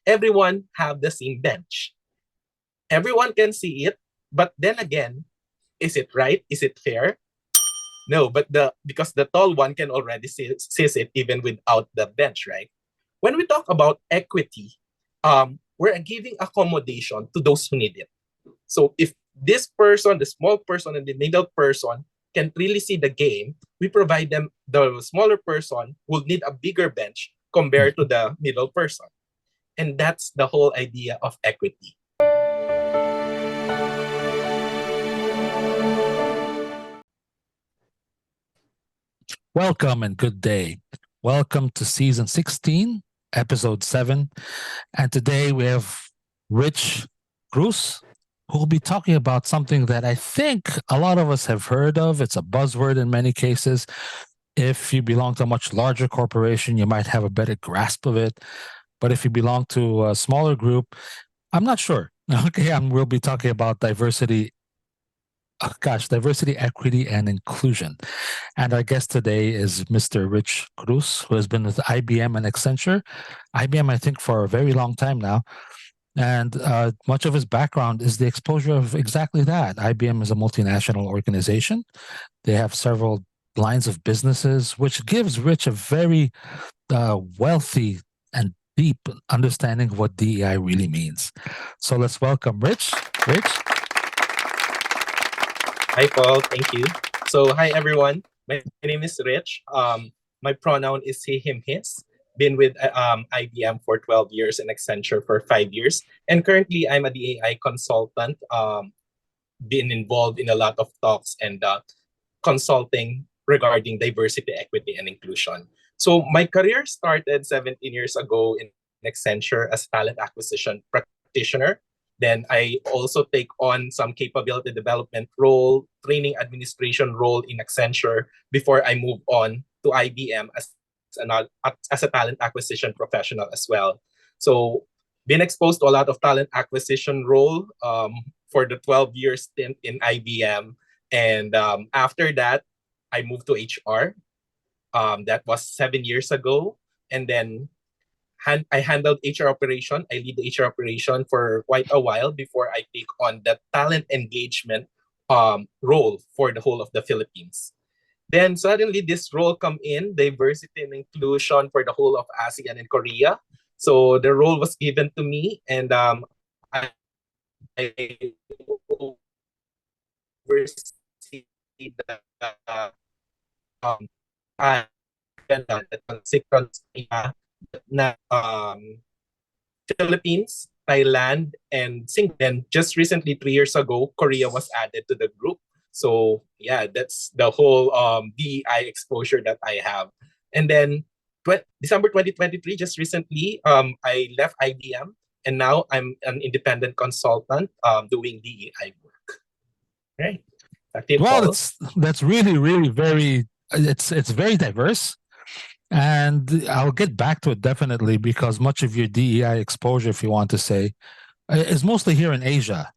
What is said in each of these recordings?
everyone have the same bench. Everyone can see it, but then again, is it right? Is it fair? No, but because the tall one can already sees it even without the bench, right? When we talk about equity, we're giving accommodation to those who need it. So if this person, the small person and the middle person, can really see the game, we provide them, the smaller person will need a bigger bench compared to the middle person. And that's the whole idea of equity. Welcome and good day. Welcome to season 16, episode 7. And today we have Rich Cruz, who will be talking about something that I think a lot of us have heard of. It's a buzzword in many cases. If you belong to a much larger corporation, you might have a better grasp of it. But if you belong to a smaller group, I'm not sure. Okay, we'll be talking about diversity, equity, and inclusion. And our guest today is Mr. Rich Cruz, who has been with IBM and Accenture. IBM, I think, for a very long time now. And much of his background is the exposure of exactly that. IBM is a multinational organization. They have several lines of businesses, which gives Rich a very wealthy and deep understanding of what DEI really means. So let's welcome Rich. Rich. Hi, Paul. Thank you. So, hi, everyone. My name is Rich. My pronoun is he, him, his. Been with IBM for 12 years and Accenture for 5 years. And currently, I'm a DEI consultant, been involved in a lot of talks and consulting regarding diversity, equity, and inclusion. So, my career started 17 years ago in Accenture as talent acquisition practitioner. Then I also take on some capability development role, training administration role in Accenture before I move on to IBM as a talent acquisition professional as well. So been exposed to a lot of talent acquisition role for the 12 years stint in IBM. And after that, I moved to HR. That was 7 years ago. And then I handled HR operation. I lead the HR operation for quite a while before I take on the talent engagement role for the whole of the Philippines. Then suddenly this role come in, diversity and inclusion for the whole of ASEAN and Korea. So the role was given to me, and I oversee the Philippines, Thailand, and Singapore. Then just recently, 3 years ago, Korea was added to the group. So yeah, that's the whole DEI exposure that I have. And then December 2023, just recently, I left IBM, and now I'm an independent consultant doing DEI work. Right. Well, that's really, really very. It's very diverse. And I'll get back to it definitely because much of your DEI exposure, if you want to say, is mostly here in Asia.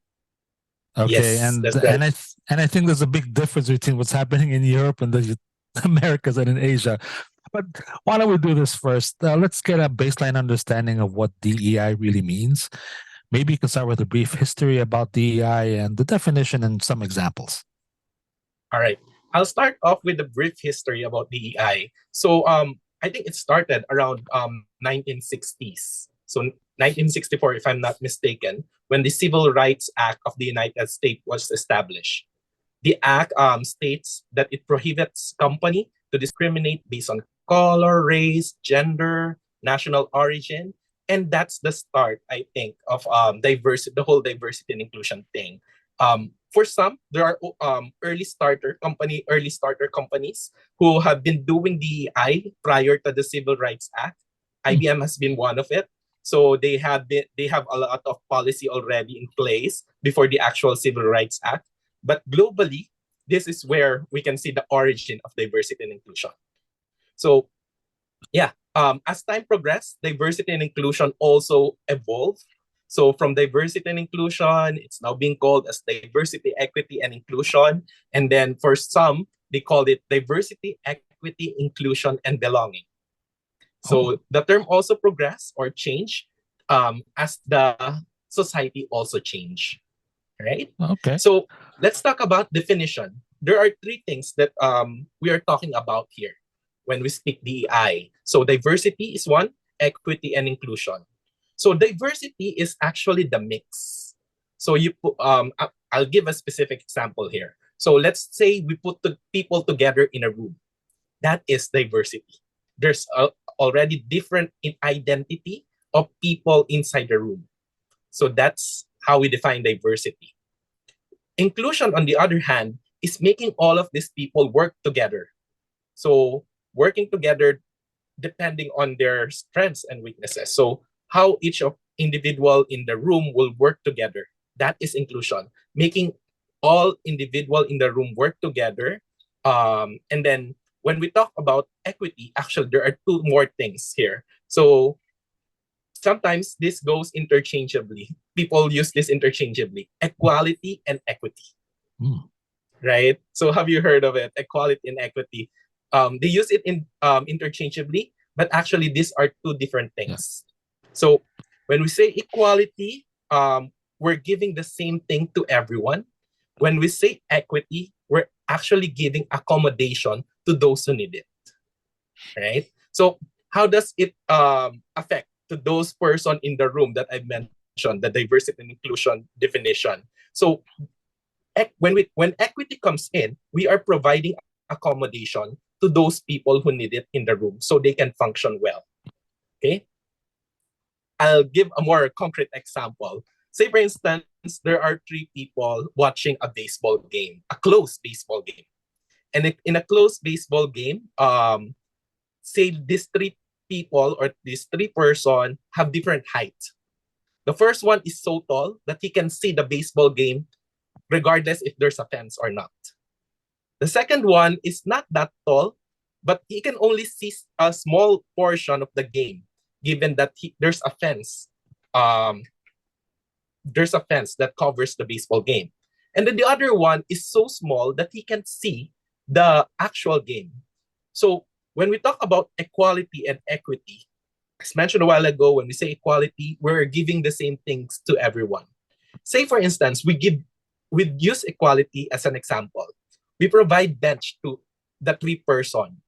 Okay, yes, and that's right. I think there's a big difference between what's happening in Europe and the Americas and in Asia. But why don't we do this first? Let's get a baseline understanding of what DEI really means. Maybe you can start with a brief history about DEI and the definition and some examples. All right. I'll start off with a brief history about DEI. So I think it started around 1960s. So 1964, if I'm not mistaken, when the Civil Rights Act of the United States was established. The act states that it prohibits company to discriminate based on color, race, gender, national origin. And that's the start, I think, of diversity, the whole diversity and inclusion thing. For some, there are early starter companies who have been doing DEI prior to the Civil Rights Act. IBM has been one of it. So they have a lot of policy already in place before the actual Civil Rights Act. But globally, this is where we can see the origin of diversity and inclusion. So yeah, as time progressed, diversity and inclusion also evolved. So from diversity and inclusion, it's now being called as diversity, equity, and inclusion. And then for some, they called it diversity, equity, inclusion, and belonging. So the term also progressed or changed as the society also change, right? Okay. So let's talk about definition. There are three things that we are talking about here when we speak DEI. So diversity is one, equity and inclusion. So diversity is actually the mix. So I'll give a specific example here. So let's say we put the people together in a room. That is diversity. There's already different in identity of people inside the room. So that's how we define diversity. Inclusion, on the other hand, is making all of these people work together. So working together depending on their strengths and weaknesses. So how each of individual in the room will work together. That is inclusion, making all individual in the room work together. And then when we talk about equity, actually there are two more things here. So sometimes this goes interchangeably. People use this interchangeably, equality and equity. Right? So have you heard of it? Equality and equity. They use it in interchangeably, but actually these are two different things. Yeah. So when we say equality, we're giving the same thing to everyone. When we say equity, we're actually giving accommodation to those who need it. Right? So how does it affect to those person in the room that I mentioned, the diversity and inclusion definition? So when equity comes in, we are providing accommodation to those people who need it in the room so they can function well. Okay? I'll give a more concrete example. Say, for instance, there are three people watching a baseball game, a close baseball game. And in a close baseball game, say these three people or these three person have different height. The first one is so tall that he can see the baseball game regardless if there's a fence or not. The second one is not that tall, but he can only see a small portion of the game, given that there's a fence. There's a fence that covers the baseball game. And then the other one is so small that he can see the actual game. So when we talk about equality and equity, as mentioned a while ago, when we say equality, we're giving the same things to everyone. Say, for instance, we use equality as an example. We provide bench to the three person.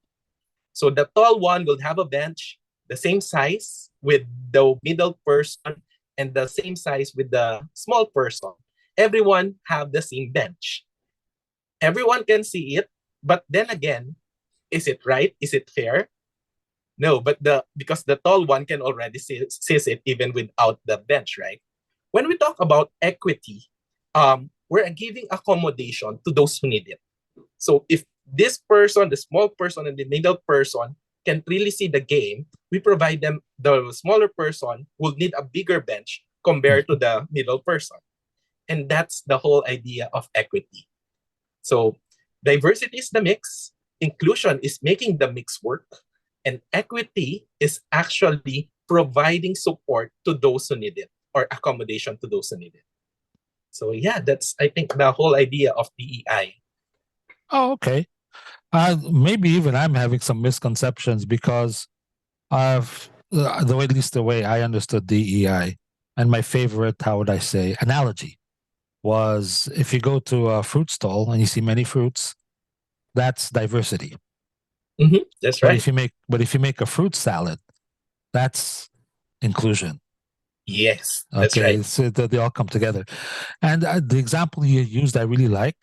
So the tall one will have a bench the same size with the middle person and the same size with the small person. Everyone have the same bench. Everyone can see it, but then again, is it right? Is it fair? No, but because the tall one can already see it even without the bench, right? When we talk about equity, we're giving accommodation to those who need it. So if this person, the small person and the middle person can really see the game, we provide them, the smaller person will need a bigger bench compared to the middle person. And that's the whole idea of equity. So diversity is the mix, inclusion is making the mix work, and equity is actually providing support to those who need it or accommodation to those who need it. So yeah, that's, I think, the whole idea of DEI. Oh, okay. Maybe even I'm having some misconceptions because of at least the way I understood DEI, and my favorite, how would I say, analogy was if you go to a fruit stall and you see many fruits, that's diversity. That's But right. if you make a fruit salad, that's inclusion. Yes, that's okay, right. so they all come together. And the example you used, I really like.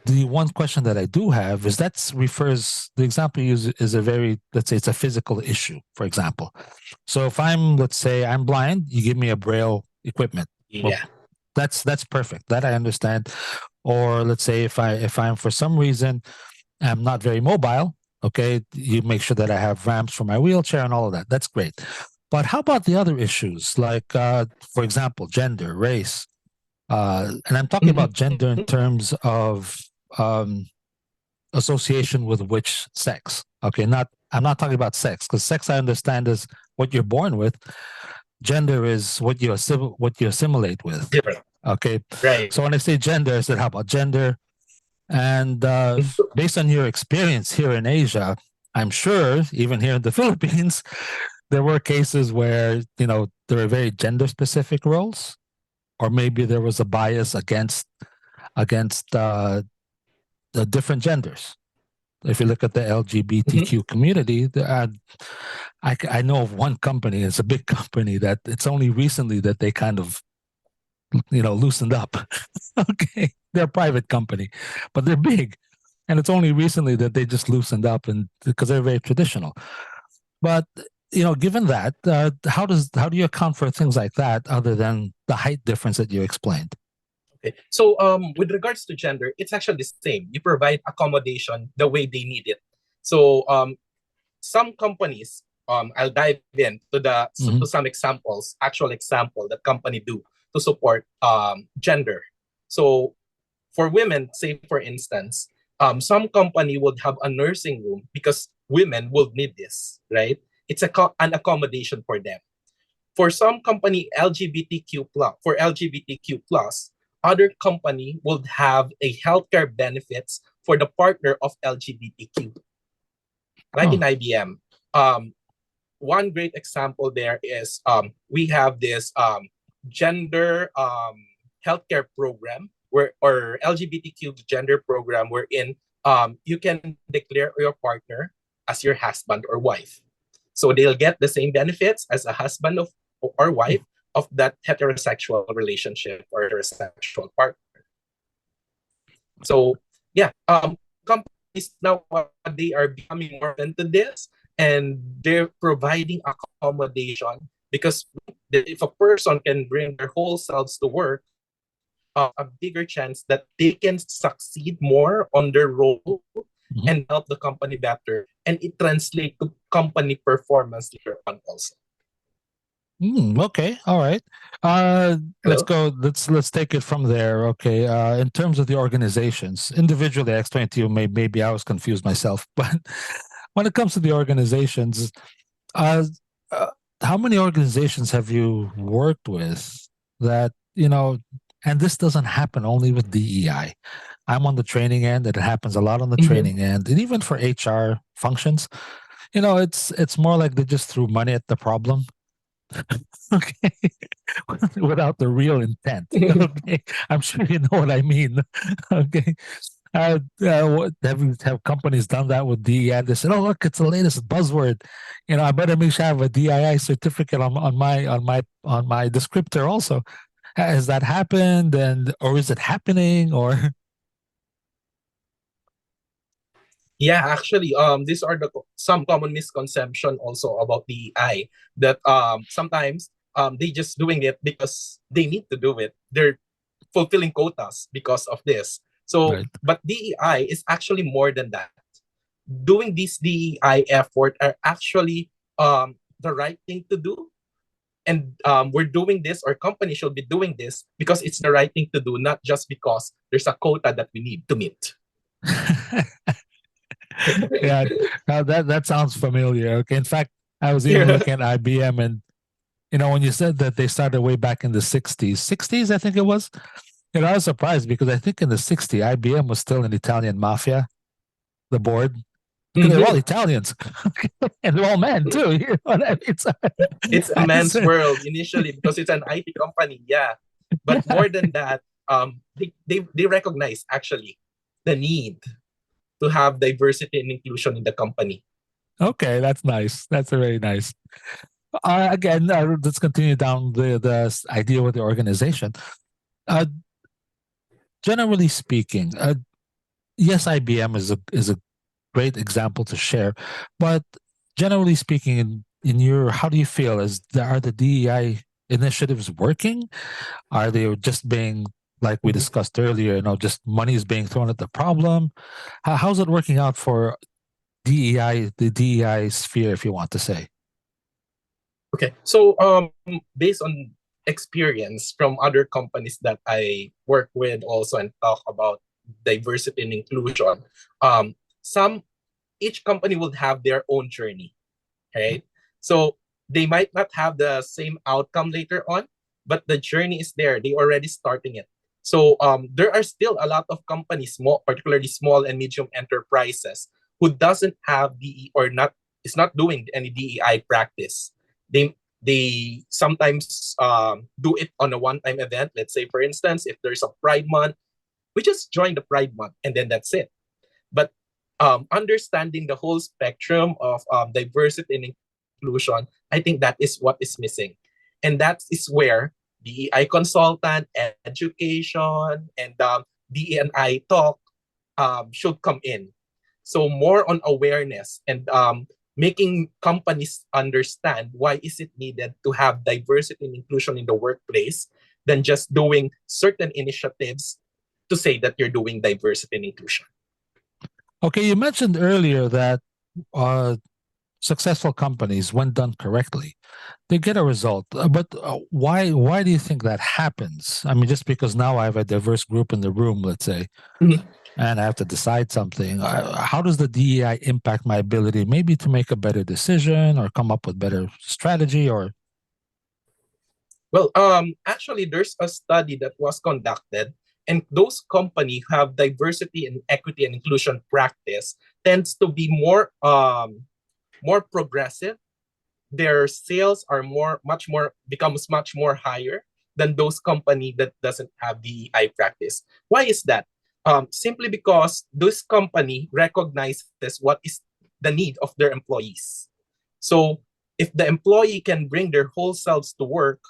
The one question that I do have is the example you use is a very, let's say it's a physical issue, for example. So if let's say I'm blind, you give me a braille equipment. Yeah. Well, that's perfect. That I understand. Or let's say if I'm for some reason I'm not very mobile, okay, you make sure that I have ramps for my wheelchair and all of that. That's great. But how about the other issues, like, for example, gender, race? And I'm talking about gender in terms of association with which sex. Okay, I'm not talking about sex, because sex I understand is what you're born with. Gender is what you assimilate with. Different. Okay, Right. so when I say gender, I said, how about gender? And based on your experience here in Asia, I'm sure even here in the Philippines, there were cases where there are very gender specific roles, or maybe there was a bias against the different genders. If you look at the LGBTQ community, I know of one company. It's a big company that it's only recently that they kind of loosened up. Okay, they're a private company, but they're big, and it's only recently that they just loosened up, and because they're very traditional. But given that, how do you account for things like that other than the height difference that you explained? Okay. So with regards to gender, it's actually the same. You provide accommodation the way they need it. So some companies, I'll dive in to to some examples, actual example that company do to support gender. So for women, say for instance, some company would have a nursing room because women will need this, right? It's an accommodation for them. For some company, LGBTQ plus, other company would have a healthcare benefits for the partner of LGBTQ. Like in IBM, one great example there is we have this gender healthcare program or LGBTQ gender program wherein you can declare your partner as your husband or wife. So they'll get the same benefits as a husband or wife of that heterosexual relationship or heterosexual partner. So yeah, companies now they are becoming more open to this, and they're providing accommodation because if a person can bring their whole selves to work, a bigger chance that they can succeed more on their role and help the company better, and it translates to company performance later on also. Okay, all right. Let's go. Let's take it from there. Okay. In terms of the organizations, individually, I explained to you. Maybe I was confused myself, but when it comes to the organizations, uh, how many organizations have you worked with that And this doesn't happen only with DEI. I'm on the training end, and it happens a lot on the training end, and even for HR functions. It's more like they just threw money at the problem. Okay. Without the real intent. Okay. I'm sure you know what I mean. Okay. Have companies done that with DEI? They said, "Oh, look, it's the latest buzzword. I better make sure I have a DII certificate on my descriptor also." Has that happened, or is it happening, or? Yeah, actually, these are some common misconception also about DEI that sometimes they just doing it because they need to do it. They're fulfilling quotas because of this. So, Right. but DEI is actually more than that. Doing this DEI effort are actually the right thing to do. And we're doing this, or company should be doing this because it's the right thing to do, not just because there's a quota that we need to meet. Yeah, that sounds familiar. Okay, in fact, I was even looking at IBM, and when you said that they started way back in the '60s, I think it was. I was surprised because I think in the '60s, IBM was still an Italian mafia, the board, because they're all Italians, and they're all men too. You know what I mean? So, It's a man's world initially because it's an IT company, yeah. But more than that, they recognize actually the need to have diversity and inclusion in the company. Okay, that's nice. That's very nice. Again, let's continue down the idea with the organization. Generally speaking, yes, IBM is a great example to share, but generally speaking, in your, how do you feel? Are the DEI initiatives working? Are they just being, like we discussed earlier, just money is being thrown at the problem? How's it working out for DEI, the DEI sphere, if you want to say? Okay, so based on experience from other companies that I work with also and talk about diversity and inclusion, some each company will have their own journey, right? So they might not have the same outcome later on, but the journey is there. They already starting it. So there are still a lot of companies, particularly small and medium enterprises, who doesn't have DE or not is not doing any DEI practice. They They sometimes do it on a one-time event. Let's say, for instance, if there's a Pride Month, we just join the Pride Month and then that's it. But understanding the whole spectrum of diversity and inclusion, I think that is what is missing. And that is where DEI consultant, education, and DE&I talk should come in. So more on awareness and making companies understand why is it needed to have diversity and inclusion in the workplace than just doing certain initiatives to say that you're doing diversity and inclusion. Okay, you mentioned earlier that uh, successful companies, when done correctly, they get a result. But why do you think that happens? I mean, just because now I have a diverse group in the room, let's say, Mhm. and I have to decide something. How does the DEI impact my ability maybe to make a better decision or come up with better strategy or Well, actually, there's a study that was conducted, and those companies who have diversity and equity and inclusion practice tends to be more progressive. Their sales are becomes much more higher than those company that doesn't have DEI practice. Why is that? Simply because this company recognizes what is the need of their employees. So if the employee can bring their whole selves to work,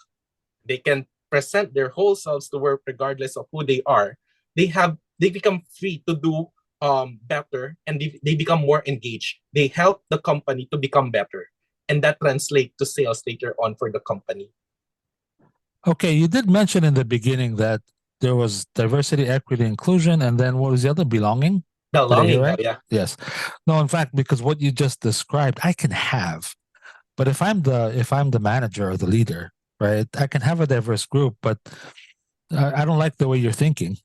they can present their whole selves to work regardless of who they are. They become free to do better, and they become more engaged. They help the company to become better, and that translates to sales later on for the company. okay, you did mention in the beginning that there was diversity, equity, inclusion, and then what was the other? Belonging? Did I hear Belonging, oh right? yeah. Yes. No, in fact, because what you just described, I can have. But if I'm the manager or the leader, right, I can have a diverse group, but I don't like the way you're thinking.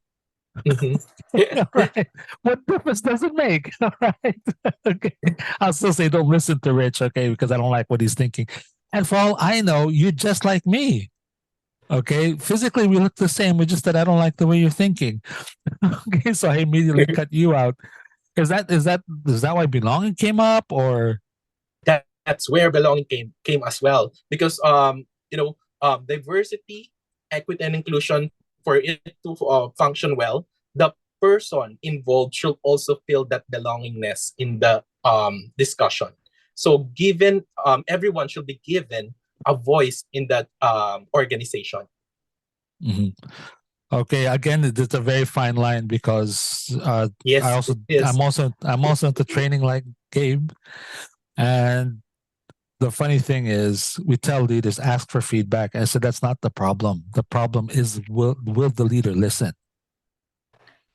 Mhm. All right. What difference does it make? All right. Okay. I'll still say don't listen to Rich, okay, because I don't like what he's thinking. And for all I know, you're just like me. Okay. Physically, we look the same. It's just that I don't like the way you're thinking. Okay. So I immediately cut you out. Is that why belonging came up or That's where belonging came as well, because diversity, equity, and inclusion, for it to function well, the person involved should also feel that belongingness in the discussion. So everyone should be given a voice in that organization. Mhm. Okay, again, it's a very fine line because I Yes, also it is. I'm also into training like Gabe, and the funny thing is we tell leaders ask for feedback. I said that's not the problem. The problem is will the leader listen?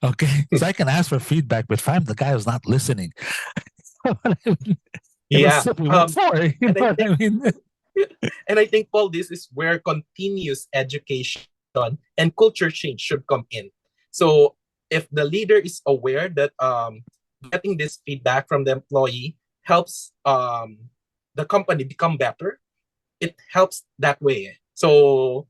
Okay, so I can ask for feedback, but if I'm the guy who's not listening, it was Yeah. simply what for? You And know I what think I mean? and I think, Paul, this is where continuous education and culture change should come in. So if the leader is aware that getting this feedback from the employee helps the company become better, it helps that way. So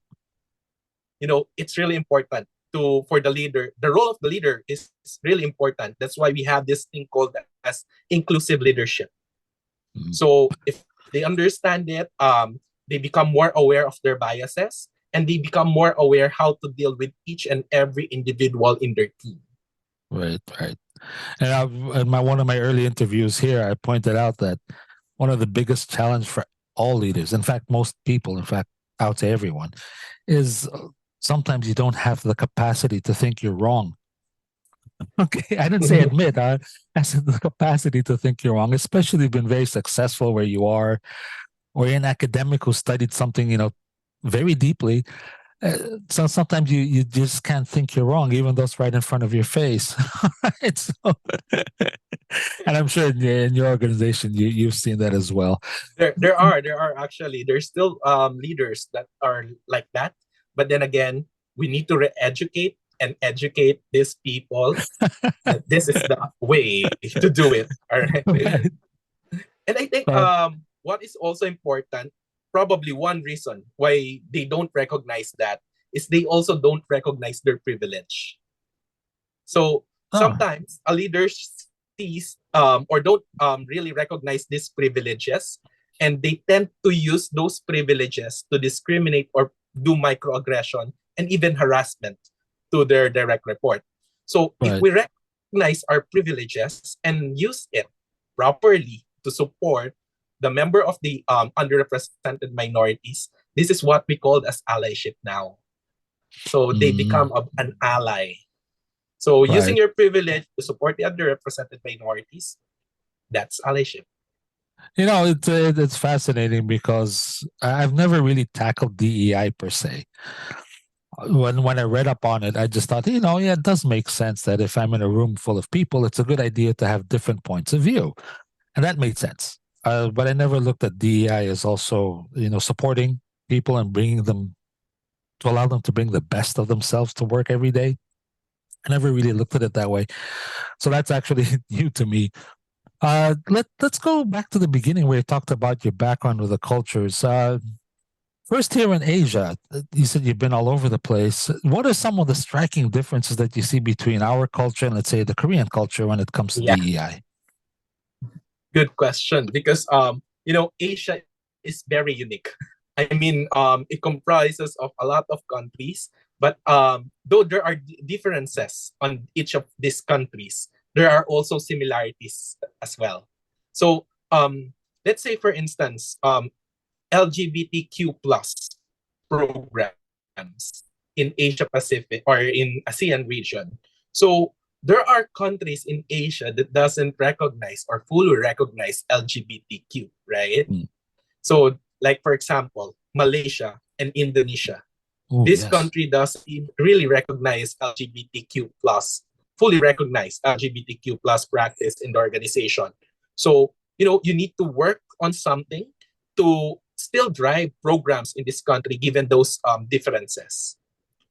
it's really important for the leader. The role of the leader is really important. That's why we have this thing called as inclusive leadership. Mhm. So if they understand it, they become more aware of their biases, and they become more aware how to deal with each and every individual in their team. Right, right. And in one of my early interviews here, I pointed out that one of the biggest challenge for all leaders, in fact, most people, in fact, out to everyone, is sometimes you don't have the capacity to think you're wrong. Okay, I didn't say admit. I said the capacity to think you're wrong, especially if you've been very successful where you are, or you're an academic who studied something, very deeply. So sometimes you just can't think you're wrong, even though it's right in front of your face. Right? So, and I'm sure in your organization you've seen that as well. There are actually there's still leaders that are like that, but then again, we need to re-educate and educate these people that this is the way to do it. All right. Right. And I think So, what is also important, probably one reason why they don't recognize that is they also don't recognize their privilege. So oh, sometimes a leader sees or don't really recognize these privileges, and they tend to use those privileges to discriminate or do microaggression and even harassment to their direct report. So if Right. we recognize our privileges and use it properly to support the member of the underrepresented minorities, this is what we call as allyship now. So they become Mm, an ally. So using right. your privilege to support the underrepresented minorities, that's allyship. It's fascinating because I've never really tackled DEI per se. When I read up on it, I just thought, yeah, it does make sense that if I'm in a room full of people, it's a good idea to have different points of view, and that made sense. But I never looked at DEI as also, supporting people and bringing them to allow them to bring the best of themselves to work every day. I never really looked at it that way. So that's actually new to me. Let's go back to the beginning where you talked about your background with the cultures. First, here in Asia, you said you've been all over the place. What are some of the striking differences that you see between our culture and, let's say, the Korean culture when it comes to Yeah, DEI? good question. Because Asia is very unique. I mean, it comprises of a lot of countries, but though there are differences on each of these countries, there are also similarities as well. So let's say, for instance, LGBTQ plus programs in Asia Pacific or in ASEAN region. So there are countries in Asia that doesn't recognize or fully recognize LGBTQ, right? Mm. So, like for example, Malaysia and Indonesia. Oh, This yes. country doesn't really recognize LGBTQ plus, fully recognize LGBTQ plus practice in the organization. So, you need to work on something to still drive programs in this country given those differences.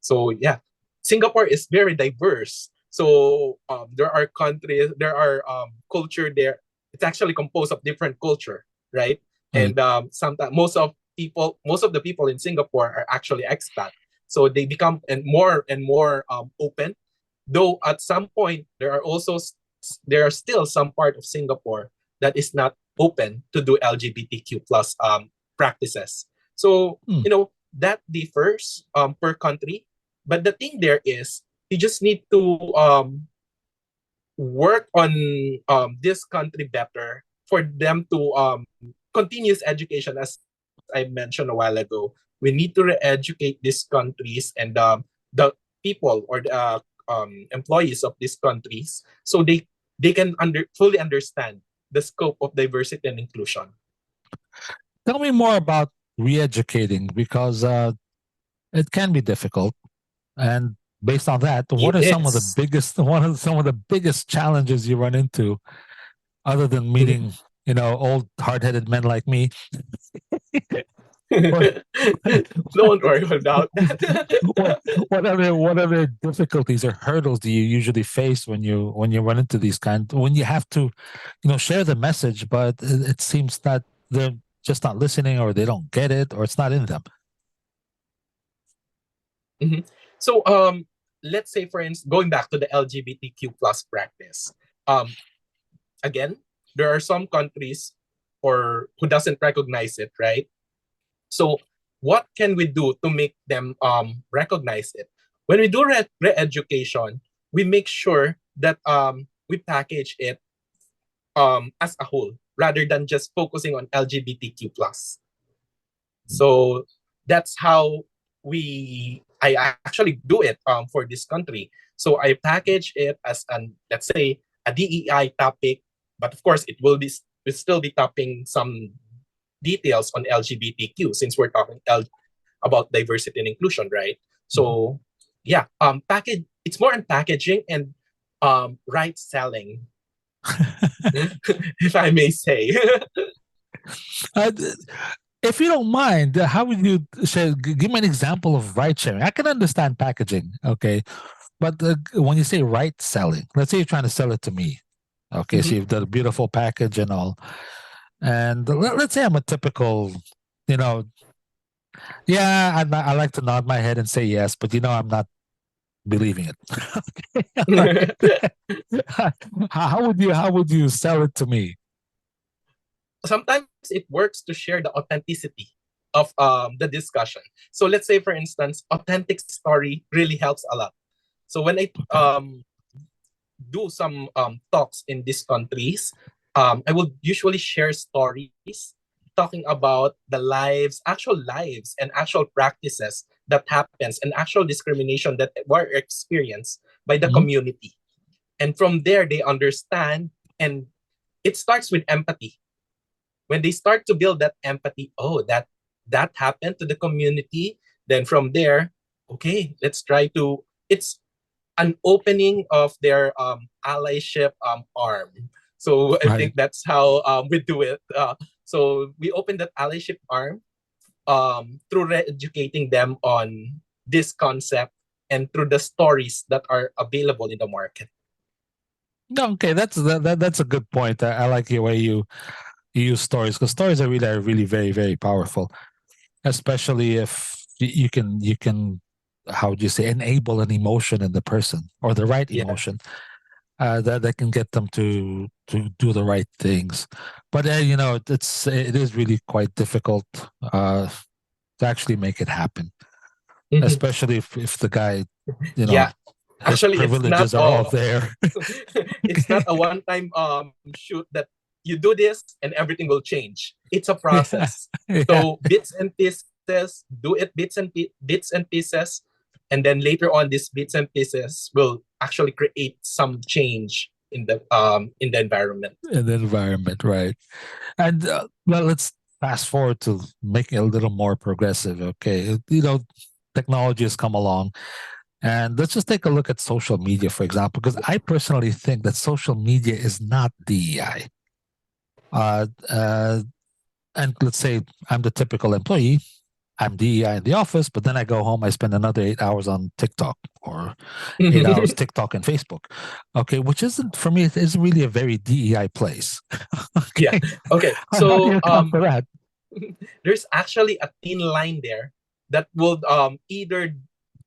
So yeah, Singapore is very diverse. So there are culture there. It's actually composed of different culture, right? Right. And sometimes most of the people in Singapore are actually expat. So they become and more open. Though at some point there are still some part of Singapore that is not open to do LGBTQ plus practices. So Mm. that differs per country. But the thing there is you just need to work on this country better for them to continuous education, as I mentioned a while ago. We need to re-educate these countries and the people or the employees of these countries so they can fully understand the scope of diversity and inclusion. Tell me more about re-educating because it can be difficult. And based on that, what It are some of the is. biggest some of the biggest challenges you run into other than meeting, old hard-headed men like me? What, Don't worry about what, that. what other difficulties or hurdles do you usually face when you run into these when you have to, share the message, but it seems that they're just not listening or they don't get it or it's not in them. Mhm. So let's say for instance, going back to the LGBTQ plus practice, again, there are some countries or who doesn't recognize it, right? So what can we do to make them recognize it? When we do re-education, we make sure that we package it as a whole rather than just focusing on LGBTQ plus. So that's how I actually do it for this country. So I package it as let's say a DEI topic, but of course will still be topping some details on LGBTQ since we're talking about diversity and inclusion, right? So yeah, package it's more on packaging and right selling, if I may say. Uh, if you don't mind, how would you say? Give me an example of ride sharing. I can understand packaging, okay, but when you say right selling, let's say you're trying to sell it to me, okay, so Mhm. you've done a beautiful package and all, and let's say I'm a typical, you know, yeah, I like to nod my head and say yes, but I'm not believing it. Okay, all right. How would you sell it to me? sometimes it works to share the authenticity of the discussion. So let's say, for instance, authentic story really helps a lot. So when I do some talks in these countries, I will usually share stories talking about the actual lives and actual practices that happens and actual discrimination that were experienced by the Mhm. community. And from there, they understand, and it starts with empathy. When they start to build that empathy, oh, that happened to the community, then from there, okay, let's try to, it's an opening of their allyship arm. So I Right. think that's how we do it. So we open that allyship arm through educating them on this concept and through the stories that are available in the market. No, okay, that's a good point. I like the way you use stories, because stories are really very, very powerful, especially if you can how would you say, enable an emotion in the person, or the right Yeah. emotion, that can get them to do the right things. But it is really quite difficult to actually make it happen, Mhm. especially if the guy, you know Yeah. his Actually, it's not privileges are all there. it's not a one-time shoot that you do this and everything will change. It's a Yeah, process. yeah. So bits and pieces, do it bits and pieces, and then later on, these bits and pieces will actually create some change in the environment. In the environment, right? And well, let's fast forward to making it a little more progressive. Okay, technology has come along, and let's just take a look at social media, for example, because I personally think that social media is not DEI. Uh, uh, and let's say I'm the typical employee. I'm DEI in the office, but then I go home, I spend another 8 hours on TikTok, or 8 hours TikTok and Facebook. Okay, which isn't, for me, it isn't really a very DEI place. Yeah. Okay, Okay. how do you So account for that? there's actually a thin line there that will either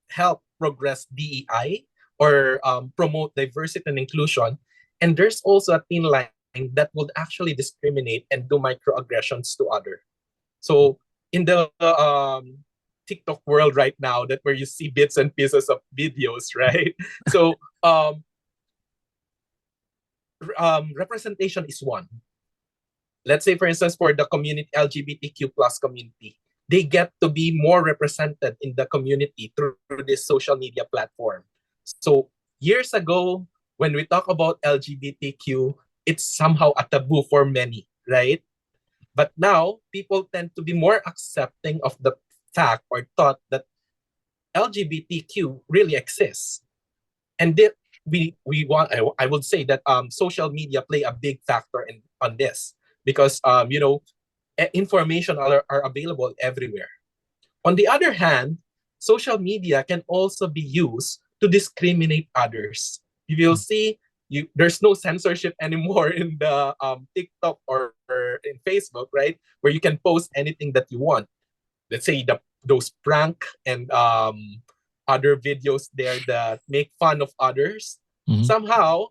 help progress DEI or promote diversity and inclusion. And there's also a thin line that would actually discriminate and do microaggressions to other. So in the TikTok world right now, that where you see bits and pieces of videos, right? So representation is one. Let's say, for instance, for the community, LGBTQ plus community, they get to be more represented in the community through this social media platform. So years ago, when we talk about LGBTQ, it's somehow a taboo for many, right? But now people tend to be more accepting of the fact or thought that LGBTQ really exists. And we want, I would say that social media play a big factor in on this, because information are available everywhere. On the other hand, social media can also be used to discriminate others. You will see, there's no censorship anymore in the TikTok or in Facebook, right? Where you can post anything that you want. Let's say those prank and other videos there that make fun of others. Mhm. Somehow,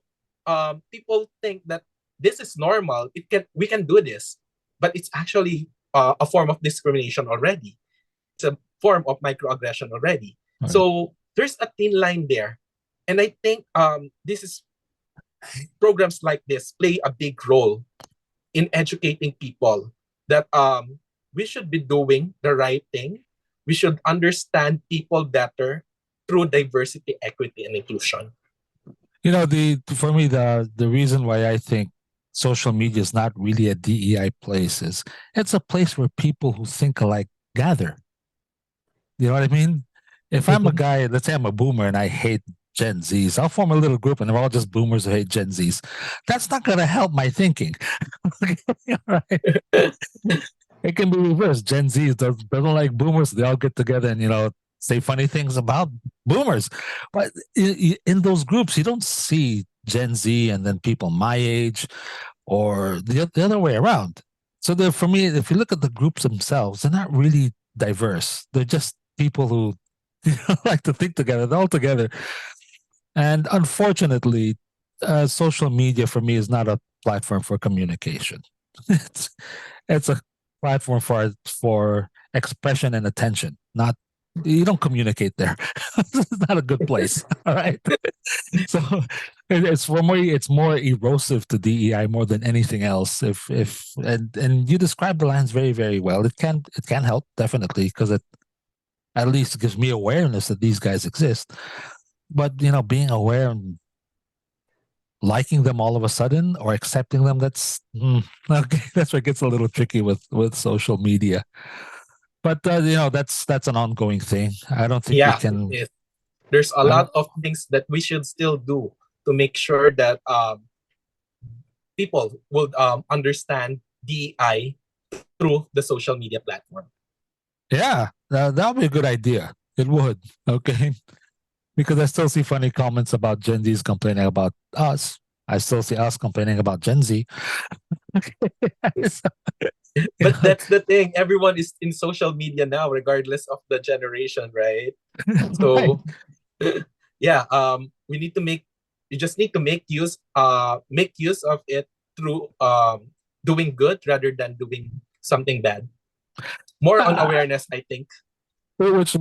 people think that this is normal. We can do this, but it's actually a form of discrimination already. It's a form of microaggression already. Right. So there's a thin line there, and I think this is programs like this play a big role in educating people that we should be doing the right thing. We should understand people better through diversity, equity, and inclusion. The for me, the reason why I think social media is not really a DEI place is it's a place where people who think alike gather. You know what I mean? If I'm a guy, let's say I'm a boomer and I hate Gen Zs, I'll form a little group and they're all just boomers who hate Gen Zs. That's not going to help my thinking. Right? It can be reversed. Gen Z doesn't like boomers. They all get together and say funny things about boomers. But in those groups, you don't see Gen Z and then people my age, or the other way around. So for me, if you look at the groups themselves, they're not really diverse. They're just people who like to think together. They're all together. And unfortunately, social media for me is not a platform for communication. it's it's a platform for expression and attention. Not you don't communicate there. It's not a good place. All right. So it's more erosive to DEI more than anything else. If and you describe the lines very very well. It can help definitely because it at least gives me awareness that these guys exist. But being aware and liking them all of a sudden or accepting them, okay. That's where it gets a little tricky with social media. But that's an ongoing thing. I don't think we Yeah, can. there's a I lot don't. of things that we should still do to make sure that people will understand DEI through the social media platform. Yeah, that would be a good idea. It would. Okay. Because I still see funny comments about Gen Z's complaining about us. I still see us complaining about Gen Z. So, But that's the thing. Everyone is in social media now, regardless of the generation, right? right. So yeah, we need to make you just need to make use of it through doing good rather than doing something bad. More on Uh, awareness, I think. which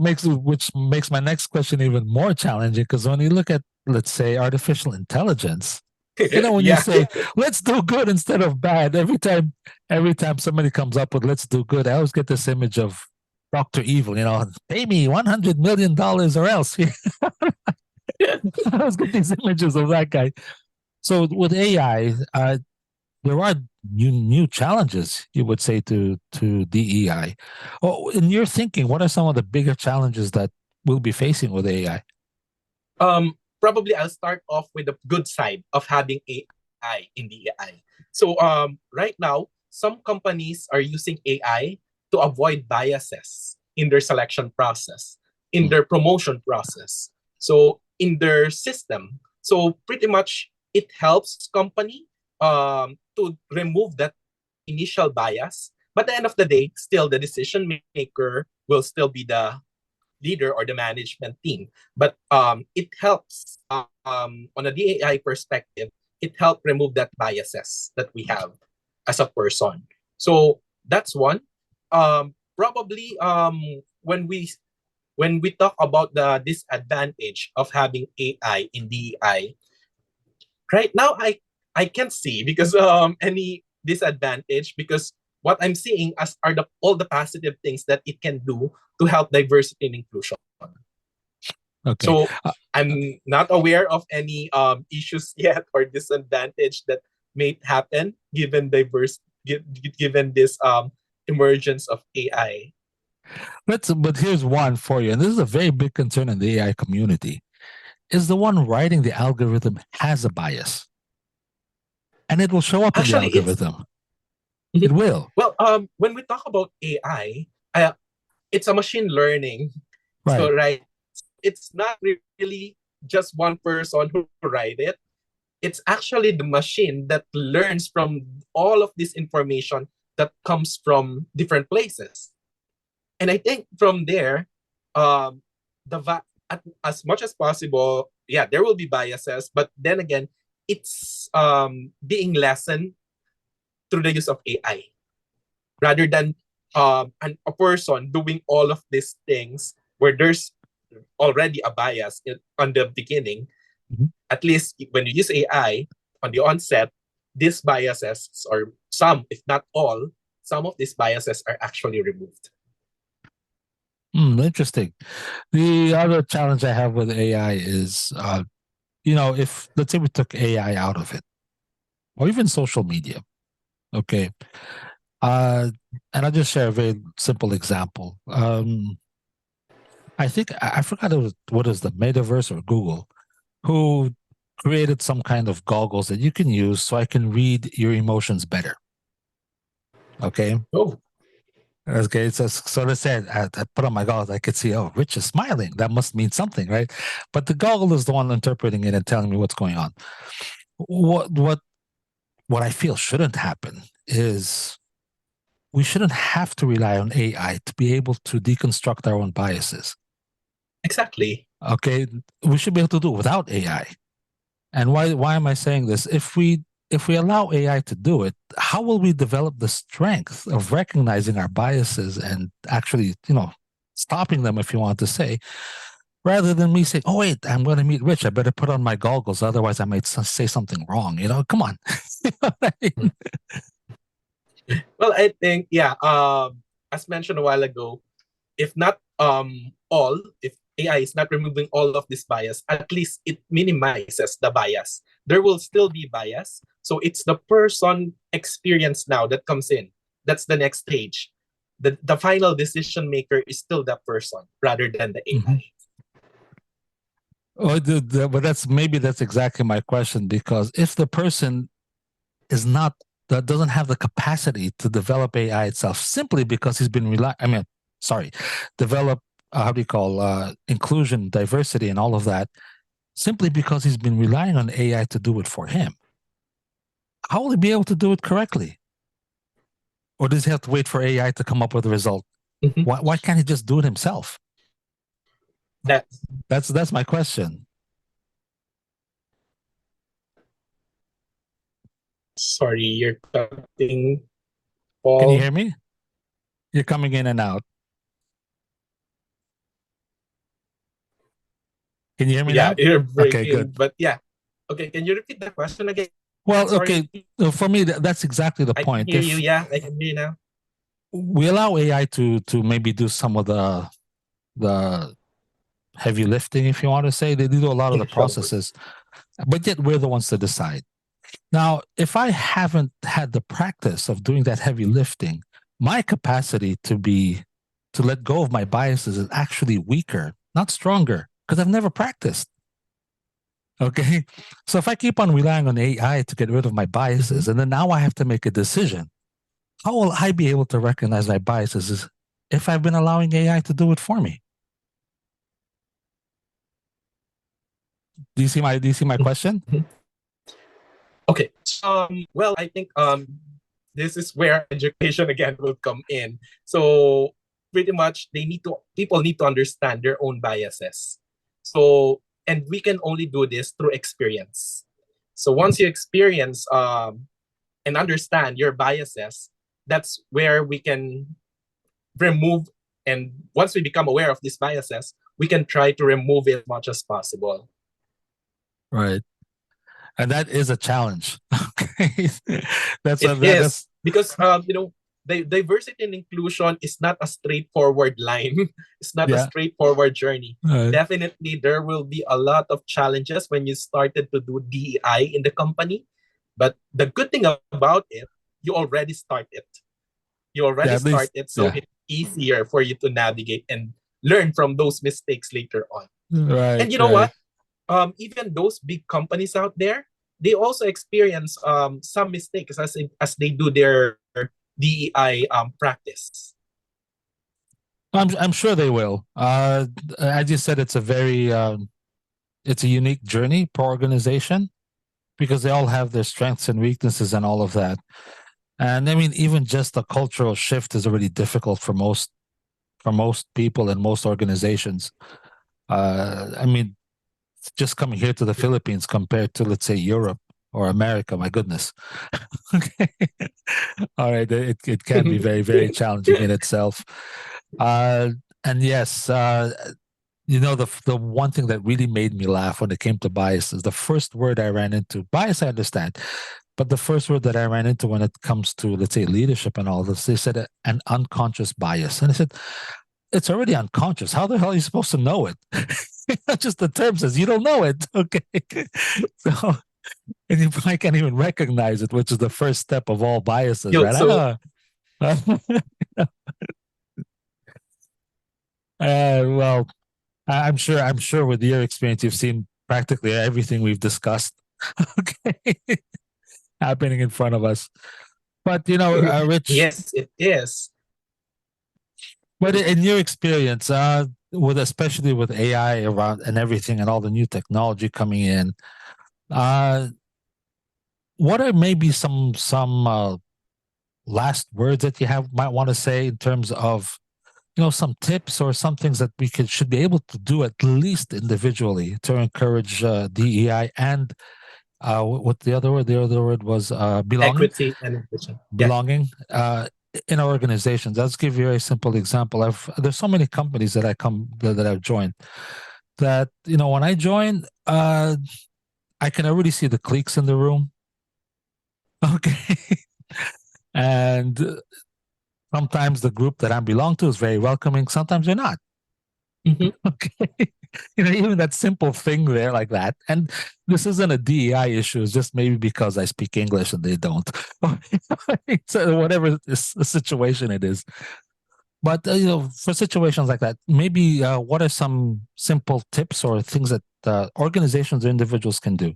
makes my next question even more challenging because when you look at, let's say, artificial intelligence, when you Yeah. say let's do good instead of bad, every time somebody comes up with let's do good, I always get this image of Dr. Evil, pay me $100 million or else. I always get these images of that guy. So with AI, there are new challenges, you would say, to DEI. Oh, in your thinking, what are some of the bigger challenges that we'll be facing with AI? Probably I'll start off with the good side of having AI in DEI. So right now, some companies are using AI to avoid biases in their selection process, in Mm. their promotion process. So in their system. So pretty much it helps company to remove that initial bias. But at the end of the day, still the decision maker will still be the leader or the management team. But it helps on a DAI perspective, it helped remove that biases that we have as a person. So that's one. Probably when we talk about the disadvantage of having AI in DEI, right now I can't see because any disadvantage because what I'm seeing as are all the positive things that it can do to help diversity and inclusion. Okay. So I'm not aware of any issues yet or disadvantage that may happen given this emergence of AI. But here's one for you, and this is a very big concern in the AI community. Is the one writing the algorithm has a bias, and it will show up in the Actually, it's algorithm. It Mhm. will. Well, when we talk about AI, it's a machine learning. Right. So right, it's not really just one person who write it. It's actually the machine that learns from all of this information that comes from different places. And I think from there, um, as much as possible, yeah, there will be biases, but then again, it's being lessened through the use of AI rather than a person doing all of these things where there's already a bias on the beginning. Mhm. At least when you use AI on the onset, these biases, or some, if not all, some of these biases are actually removed. Interesting. The other challenge I have with AI is, if let's say we took AI out of it, or even social media, okay, and I'll just share a very simple example. I think I forgot what is the Metaverse or Google who created some kind of goggles that you can use so I can read your emotions better. Okay. Oh, Okay. So they said I put on my goggles, I could see, oh, Rich is smiling. That must mean something, right? But the goggle is the one interpreting it and telling me what's going on. What what what I feel shouldn't happen is we shouldn't have to rely on AI to be able to deconstruct our own biases. exactly. Okay. We should be able to do it without AI. And why am I saying this? if we allow AI to do it, how will we develop the strength of recognizing our biases and actually, stopping them, if you want to say, rather than me saying, "Oh wait, I'm going to meet Rich. I better put on my goggles, otherwise I might say something wrong." Come on. Well, I think, yeah, as mentioned a while ago, if not if AI is not removing all of this bias, at least it minimizes the bias. There will still be bias. So it's the person experience now that comes in. That's the next stage. The final decision maker is still that person rather than the AI. Mm-hmm. But that's exactly my question, because if the person that doesn't have the capacity to develop AI itself simply because he's been develop how do you call inclusion, diversity, and all of that, simply because he's been relying on AI to do it for him, how will he be able to do it correctly? Or does he have to wait for AI to come up with a result? Mm-hmm. Why can't he just do it himself? That's my question. Sorry, you're cutting, Paul. Can you hear me? You're coming in and out. Can you hear me now? Yeah, you're breaking. Okay, good. But yeah. Okay, can you repeat the question again? Well, Sorry. okay. For me, that's exactly the I point. can hear you. Yeah, I can hear you now. We allow AI to maybe do some of the heavy lifting, if you want to say, they do a lot of the processes, but yet we're the ones to decide. Now, if I haven't had the practice of doing that heavy lifting, my capacity to let go of my biases is actually weaker, not stronger, because I've never practiced. Okay. So if I keep on relying on AI to get rid of my biases, and then now I have to make a decision, how will I be able to recognize my biases if I've been allowing AI to do it for me? Do you see my question? Okay. Well, I think this is where education again will come in. So pretty much people need to understand their own biases. So, and we can only do this through experience. So once you experience and understand your biases, that's where we can remove, and once we become aware of these biases, we can try to remove it as much as possible. Right. And that is a challenge. Okay. That's because the diversity and inclusion is not a straightforward line. It's not a straightforward journey. Definitely there will be a lot of challenges when you started to do DEI in the company. But the good thing about it, you already started. So it's easier for you to navigate and learn from those mistakes later on. Right. And you know what? Even those big companies out there, they also experience some mistakes as they do their DEI practice. I'm sure they will. As you said, it's a unique journey per organization, because they all have their strengths and weaknesses and all of that. And I mean, even just a cultural shift is already difficult for most people and most organizations. I mean, just coming here to the Philippines compared to, let's say, Europe or America, my goodness. Okay. All right. It can be very, very challenging in itself. And yes, the one thing that really made me laugh when it came to bias is the first word I ran into. Bias, I understand. But the first word that I ran into when it comes to, let's say, leadership and all this, they said an unconscious bias. And I said, it's already unconscious. How the hell are you supposed to know it? Just the term says you don't know it. Okay. So, and you probably can't even recognize it, which is the first step of all biases, right? So, well, I'm sure with your experience, you've seen practically everything we've discussed. Okay. Happening in front of us. But Rich. Yes, it is. But in your experience, especially with AI around and everything and all the new technology coming in, what are maybe some last words that you might want to say in terms of some tips or some things that we should be able to do at least individually to encourage DEI and what the other word? The other word was belonging. Equity and inclusion. Yeah. Belonging in our organizations. Let's give you a simple example. There's so many companies that I've joined that when I join, I can already see the cliques in the room. Okay, and sometimes the group that I belong to is very welcoming. Sometimes they're not. Mm-hmm. Okay. Even that simple thing there like that. And this isn't a DEI issue. It's just maybe because I speak English and they don't. So whatever the situation it is. But, for situations like that, maybe what are some simple tips or things that organizations or individuals can do?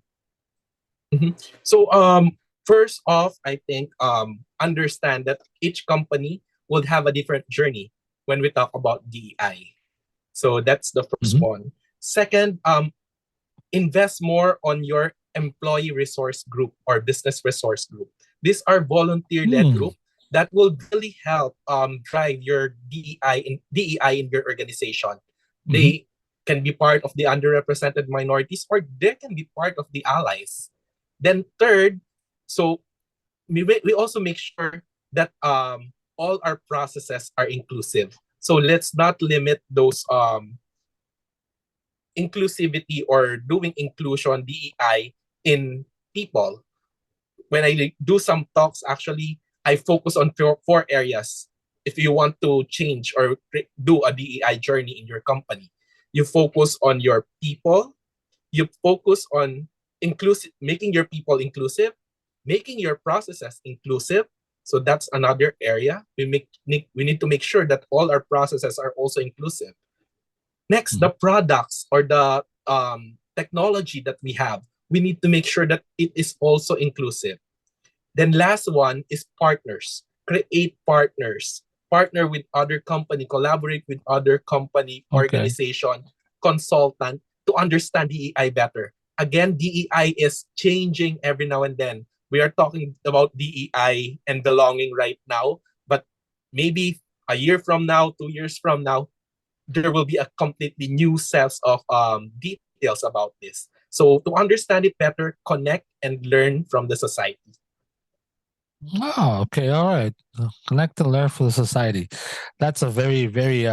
Mm-hmm. So first off, I think understand that each company would have a different journey when we talk about DEI. So that's the first Mm-hmm. one. Second, invest more on your employee resource group or business resource group. These are volunteer-led Mm-hmm. group that will really help drive your DEI in your organization. They can be part of the underrepresented minorities, or they can be part of the allies. Then third, so we also make sure that all our processes are inclusive. So let's not limit those inclusivity or doing inclusion DEI in people. When I do some talks, actually, I focus on four areas. If you want to change or do a DEI journey in your company, you focus on your people, you focus on inclusive, making your people inclusive, making your processes inclusive. So that's another area. We need to make sure that all our processes are also inclusive. Next, the products or the technology that we have, we need to make sure that it is also inclusive. Then last one is partners. Create partners. Partner with other company, collaborate with other company, Okay. organization, consultant to understand DEI better. Again, DEI is changing every now and then. We are talking about DEI and belonging right now, but maybe a year from now, 2 years from now, there will be a completely new set of details about this. So to understand it better, connect and learn from the society. Oh, okay. All right. Connect and learn for the society. That's a very, very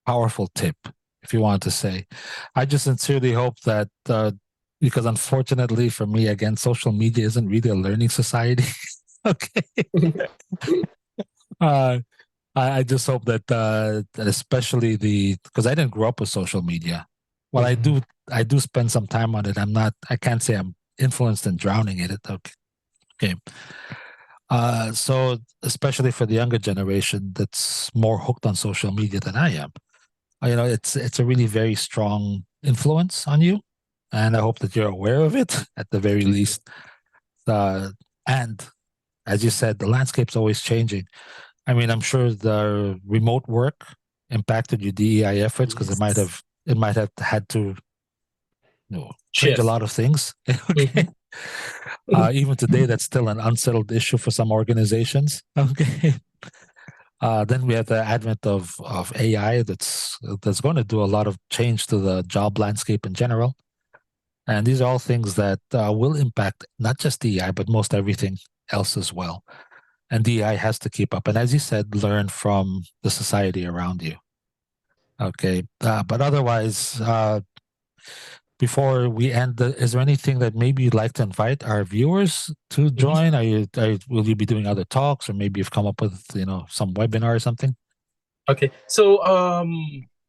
powerful tip, if you want to say. I just sincerely hope that, because unfortunately for me, again, social media isn't really a learning society. Okay. Uh, I just hope that especially because I didn't grow up with social media. Well, Mhm. I do spend some time on it. I can't say I'm influenced and drowning in it. Okay. Okay. So especially for the younger generation that's more hooked on social media than I am, it's a really very strong influence on you, and I hope that you're aware of it at the very least. And as you said, the landscape's always changing. I mean, I'm sure the remote work impacted your DEI efforts because Yes. it might have had to change a Shift. lot of things. Okay. Mhm. Even today, that's still an unsettled issue for some organizations. Okay. Then we have the advent of AI that's going to do a lot of change to the job landscape in general. And these are all things that will impact not just DEI, but most everything else as well. And DEI has to keep up. And as you said, learn from the society around you. Okay. But otherwise, before we end, is there anything that maybe you'd like to invite our viewers to Mhm. join? Will you be doing other talks, or maybe you've come up with some webinar or something? Okay. So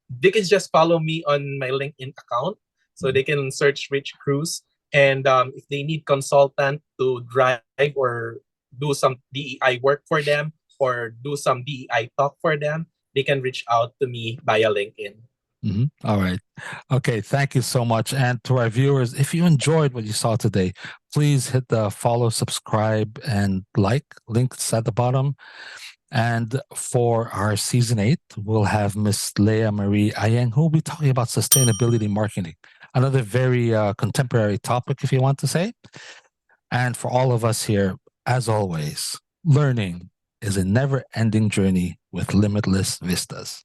they can just follow me on my LinkedIn account. So Mhm. they can search Rich Cruz. And if they need consultant to drive or do some DEI work for them or do some DEI talk for them, they can reach out to me via LinkedIn. All right. Okay. Thank you so much. And to our viewers, if you enjoyed what you saw today, please hit the follow, subscribe, and like links at the bottom. And for our season 8, we'll have Miss Leah Marie Ayeng, who will be talking about sustainability marketing, another very contemporary topic, if you want to say. And for all of us here, as always, learning is a never ending journey with limitless vistas.